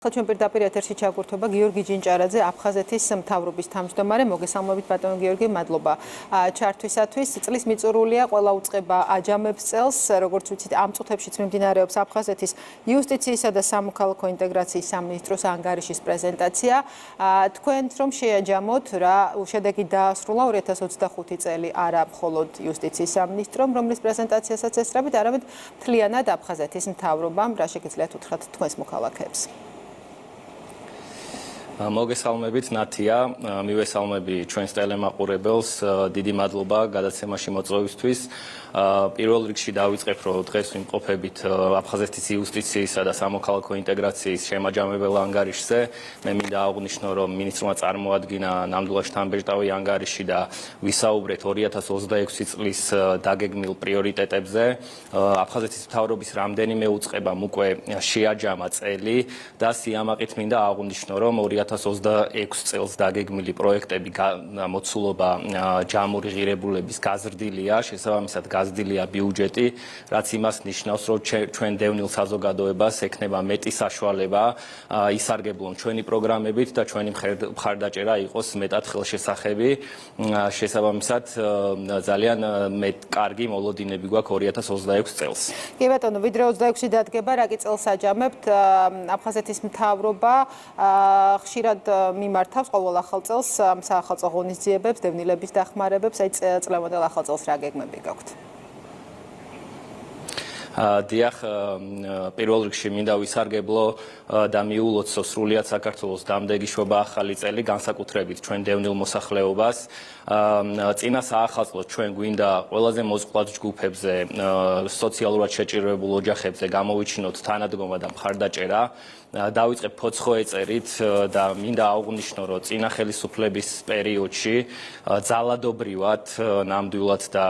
Ჩვენ პირდაპირ ეთერში ჩაგურთობა გიორგი ჯინჭარაძე, აფხაზეთის მთავრობის თავმჯდომარე. მოგესალმებით ბატონო გიორგი, მადლობა ჩართვისათვის. წლის მიწურულია, ყველა უწყება აჯამებს წელს, როგორც ვიცით, ამ წუთებშიც მიმდინარეობს აფხაზეთის იუსტიციისა და სამოქალაქო ინტეგრაციის სამინისტროს ანგარიშის პრეზენტაცია. თქვენთ რომ შეაჯამოთ, რა შედეგი დაასრულა 2025 წელი არა მხოლოდ იუსტიციის სამინისტრომ, რომლის პრეზენტაციასაც ესწრებით, არამედ მთლიანად აფხაზეთის მთავრობამ. რა შეგიძლიათ უთხრათ თქვენს მოქალაქეებს? მოგესალმებით ნათია, მივესალმები ჩვენს ტელემაყურებელს, დიდი მადლობა გადაცემაში მოწვევისთვის. პირველ რიგში დავიწყებ, რომ დღეს ვიმყოფებით აფხაზეთის იუსტიციისა და სამოქალაქო ინტეგრაციის შემაჯამებელ ანგარიშზე. მე მინდა აღვნიშნო, რომ მინისტრმა წარმოადგინა ნამდვილად შთამბეჭდავი ანგარიში და ვისაუბრეთ 2026 წლის დაგეგმილ პრიორიტეტებზე. აფხაზეთის მთავრობის რამდენიმე უწყებამ უკვე შეაჯამა წელი და სიამაყით მინდა აღვნიშნო, რომ 2026 წელს დაგეგმილი პროექტები მოცულობა ჯამური ღირებულების გაზრდილია, შესაბამისად გაზრდილია ბიუჯეტი, რაც იმას ნიშნავს, რომ ჩვენ დევნილ საზოგადოებას ექნება მეტი საშუალება ისარგებლონ ჩვენი პროგრამებით და ჩვენი მხარდაჭერა იყოს მეტად ხელშესახები. შესაბამისად ძალიან კარგი მოლოდინები გვაქვს 2026 წელს. კი ბატონო, ვიდრე 26 დადგება, რა კი წელს აჯამებთ, აფხაზეთის მთავრობა ხშირად მიმართავს ყოველ ახალ წელს საახალწლო ღონისძიებებს, დევნილების დახმარებებს, აი წლევანდელ ახალ წელს რა გეგმები გაქვთ? დიახ, პირველ რიგში მინდა ვისარგებლო და მიულოცო სრულიად საქართველოს დამდეგიშობა ახალი წელი, განსაკუთრებით ჩვენ დევნილ მოსახლეობას. წინა საახალწლოდ ჩვენ გვინდა ყველაზე მოწყვლად ჯგუფებზე, სოციალურად შეჭირვებულ ოჯახებზე გამოვიჩინოთ თანადგომა და მხარდაჭერა. დავიწყებ ფოცხო ეწერით და მინდა აღვნიშნო, რომ წინა ხელისუფლების პერიოდში ძალადობრივად, ნამდვილად და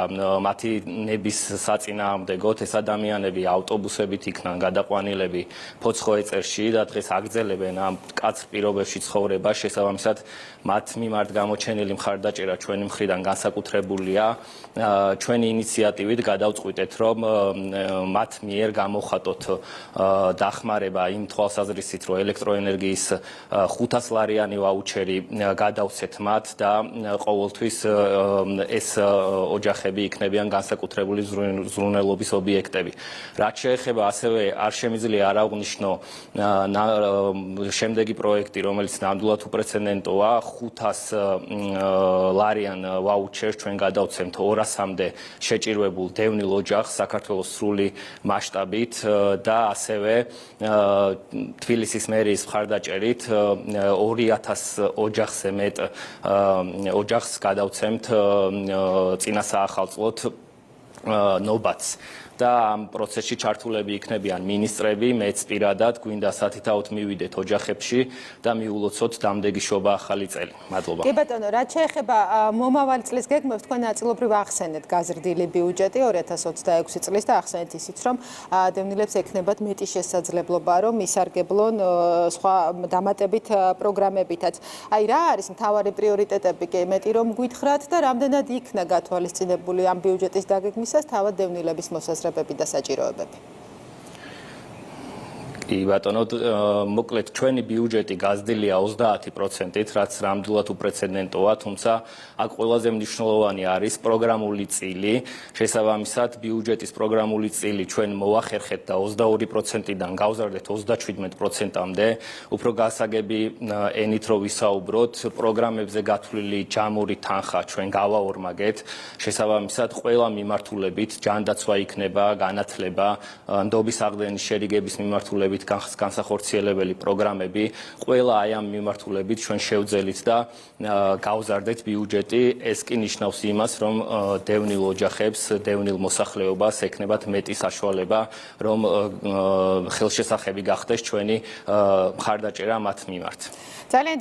მათი ნების საწინააღმდეგოდ ეს ადამიანები ავტობუსებით იქნან გადაყვანილები ფოცხო ეწერში და დღეს აგრძელებენ ამ მკაცრ პირობებში ცხოვრება. შესაბამისად, მათ მიმართ გამოჩენილი მხარდაჭერა ჩვენი მხრიდან განსაკუთრებულია. ჩვენი ინიციატივით გადავწყვიტეთ, რომ მათ მიერ გამოვხატოთ დახმარება იმ თვალსაზრისით, რომ ელექტროენერგიის 500 ლარიანი ვაუჩერი გადავცეთ მათ და ყოველთვის ეს ოჯახები იქნებიან განსაკუთრებული ზრუნველობის ობიექტები. რაც შეეხება ასევე არ შემიძლია არ აღვნიშნო შემდეგი პროექტი, რომელიც ნამდვილად უპრეცედენტოა, 500 ლარიან ვაუჩერს ჩვენ გადავცემთ 200-მდე შეჭირვებულ დევნილ ოჯახს საქართველოს სრული მასშტაბით და ასევე თბილისის მერიის მხარდაჭერით 2000 ოჯახზე მეტ ოჯახს გადავცემთ წინა საახალწლოდ ნობათს. და ამ პროცესში ჩართულები იქნებიან მინისტრები, მეც პირადად გვინდა სათითაოდ მივიდეთ ოჯახებში და მიულოცოთ დამდეგიშობა ახალი წელი. მადლობა. კი ბატონო, რაც შეეხება მომავალი წლის გეგმებს, თქვენ ნაწილობრივ ახსენეთ გაზრდილი ბიუჯეტი 2026 წლის და ახსენეთ ისიც, რომ დევნილებს ექნებათ მეტი შესაძლებლობა, რომ ისარგებლონ სხვა დამატებით პროგრამებითაც. აი რა არის მთავარი პრიორიტეტები, კი მეტი რომ გითხრათ და რამდენად იქნა გათვალისწინებული ამ ბიუჯეტის დაგეგმისას თავად დევნილების მოსაზრება და საჭიროებები? კი ბატონო, მოკლედ ჩვენი ბიუჯეტი გაზრდილია 30%-ით, რაც ნამდვილად უპრეცედენტოა, თუმცა აქ ყველაზე მნიშვნელოვანი არის პროგრამული წილი. შესაბამისად, ბიუჯეტის პროგრამული წილი ჩვენ მოახერხეთ და 22%-დან გავზარდეთ 37%-მდე. უფრო გასაგები ენით რო ვისაუბროთ, პროგრამებზე გათვლილი ჯამური თანხა ჩვენ გავაორმაგეთ. შესაბამისად, ყველა მიმართულებით ჯანდაცვა იქნება, განათლება, ნდობის აღდგენის შერიგების მიმართულებით განსახორციელებელი პროგრამები, ყველა აი ამ მიმართულებით ჩვენ შევძელით და გავზარდეთ ბიუჯეტი. ეს კი ნიშნავს იმას, რომ დევნილ ოჯახებს, დევნილ მოსახლეობას ექნებათ მეტი საშუალება, რომ ხელშესახები გახდეს ჩვენი მხარდაჭერა მათ მიმართ. ძალიან